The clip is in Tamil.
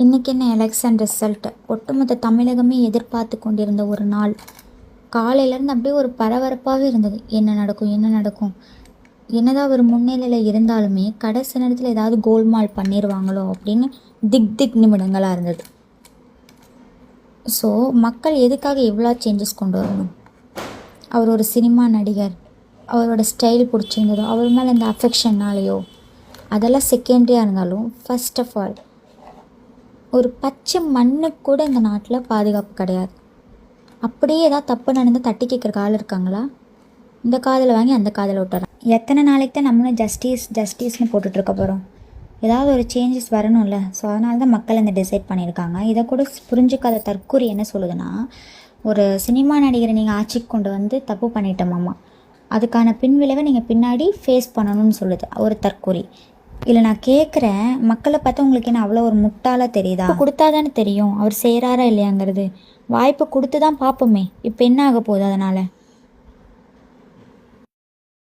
இன்றைக்கி என்ன எலெக்ஷன் ரிசல்ட்டு ஒட்டுமொத்த தமிழகமே எதிர்பார்த்து கொண்டிருந்த ஒரு நாள். காலையிலேருந்து அப்படியே ஒரு பரபரப்பாகவே இருந்தது. என்ன நடக்கும் என்ன நடக்கும், என்னதான் அவர் முன்னிலையில் இருந்தாலுமே கடைசி நேரத்தில் ஏதாவது கோல்மால் பண்ணிடுவாங்களோ அப்படின்னு திக் நிமிடங்களாக இருந்தது. ஸோ மக்கள் எதுக்காக இவ்வளோ சேஞ்சஸ் கொண்டு வரணும்? அவர் ஒரு சினிமா நடிகர், அவரோட ஸ்டைல் பிடிச்சிருந்ததோ, அவர் மேலே இந்த அஃபெக்ஷன்னாலேயோ, அதெல்லாம் செகண்டரியாக இருந்தாலும் ஃபர்ஸ்ட் ஆஃப் ஆல் ஒரு பச்சை மண்ணுக்கு கூட இந்த நாட்டில் பாதுகாப்பு கிடையாது. அப்படியே ஏதாவது தப்பு நடந்தால் தட்டி கேட்குற ஆள் இருக்காங்களா? இந்த காதில் வாங்கி அந்த காதில் விட்டுறேன். எத்தனை நாளைக்கு தான் நம்மளும் ஜஸ்டிஸ்னு போட்டுட்ருக்க போகிறோம்? ஏதாவது ஒரு சேஞ்சஸ் வரணும்ல. ஸோ அதனால தான் மக்கள் இந்த டிசைட் பண்ணியிருக்காங்க. இதை கூட புரிஞ்சுக்காத தற்கூரி என்ன சொல்லுதுன்னா, ஒரு சினிமா நடிகரை நீங்கள் ஆட்சிக்கு கொண்டு வந்து தப்பு பண்ணிட்டோமாம்மா, அதுக்கான பின்விளைவை நீங்கள் பின்னாடி ஃபேஸ் பண்ணணும்னு சொல்லுது ஒரு தற்கூரி. இல்லை நான் கேட்குறேன், மக்களை பார்த்தா உங்களுக்கு என்ன அவ்வளோ ஒரு முட்டாளாக தெரியுதா? கொடுத்தா தானே தெரியும் அவர் செய்கிறாரா இல்லையாங்கிறது. வாய்ப்பு கொடுத்து தான் பார்ப்போமே. இப்போ என்ன ஆக போகுது அதனால்?